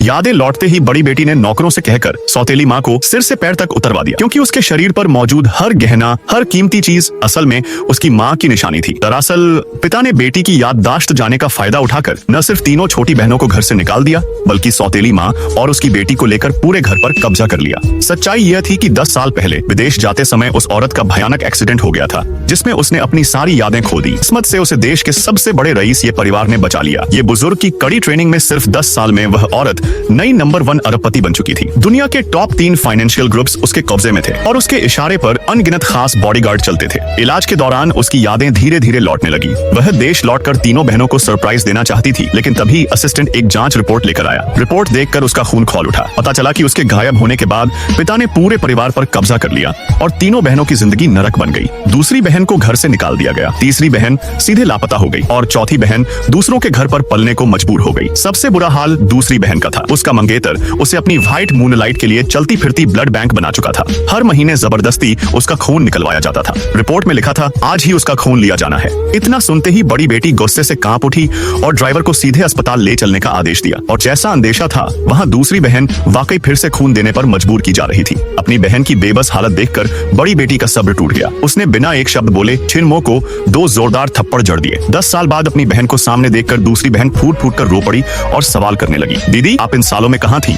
यादें लौटते ही बड़ी बेटी ने नौकरों से कहकर सौतेली माँ को सिर से पैर तक उतरवा दिया, क्योंकि उसके शरीर पर मौजूद हर गहना, हर कीमती चीज असल में उसकी माँ की निशानी थी। दरअसल पिता ने बेटी की याददाश्त जाने का फायदा उठाकर न सिर्फ तीनों छोटी बहनों को घर से निकाल दिया, बल्कि सौतेली माँ और उसकी बेटी को लेकर पूरे घर पर कब्जा कर लिया। सच्चाई यह थी कि 10 साल पहले विदेश जाते समय उस औरत का भयानक एक्सीडेंट हो गया था, जिसमें उसने अपनी सारी यादें खो दी। किस्मत से उसे देश के सबसे बड़े रईस ये परिवार ने बचा लिया। ये बुजुर्ग की कड़ी ट्रेनिंग में सिर्फ 10 साल में वह औरत नई नंबर 1 अरबपति बन चुकी थी। दुनिया के टॉप 3 फाइनेंशियल ग्रुप्स उसके कब्जे में थे और उसके इशारे पर अनगिनत खास बॉडीगार्ड चलते थे। इलाज के दौरान उसकी यादें धीरे धीरे लौटने लगी। वह देश लौटकर तीनों बहनों को सरप्राइज देना चाहती थी, लेकिन तभी असिस्टेंट एक जांच रिपोर्ट लेकर आया। रिपोर्ट देखकर उसका खून खौल उठा। पता चला कि उसके गायब होने के बाद पिता ने पूरे परिवार पर कब्जा कर लिया और तीनों बहनों की जिंदगी नरक बन गई। दूसरी बहन को घर से निकाल दिया गया, तीसरी बहन सीधे लापता हो गई और चौथी बहन दूसरों के घर पर पलने को मजबूर हो गई। सबसे बुरा हाल दूसरी बहन का था। उसका मंगेतर उसे अपनी व्हाइट मूनलाइट के लिए चलती फिरती ब्लड बैंक बना चुका था। हर महीने जबरदस्ती उसका खून निकलवाया जाता था। रिपोर्ट में लिखा था, आज ही उसका खून लिया जाना है। इतना सुनते ही बड़ी बेटी गुस्से से कांप उठी और ड्राइवर को सीधे अस्पताल ले चलने का आदेश दिया। और जैसा अंदेशा था, वहाँ दूसरी बहन वाकई फिर से खून देने पर मजबूर की जा रही थी। अपनी बहन की बेबस हालत देखकर बड़ी बेटी का सब्र टूट गया। उसने बिना एक शब्द बोले छिनमो को 2 जोरदार थप्पड़ जड़ दिए। 10 साल बाद अपनी बहन को सामने देखकर दूसरी बहन फूट फूट कर रो पड़ी और सवाल करने लगी, दीदी आप इन सालों में कहाँ थी?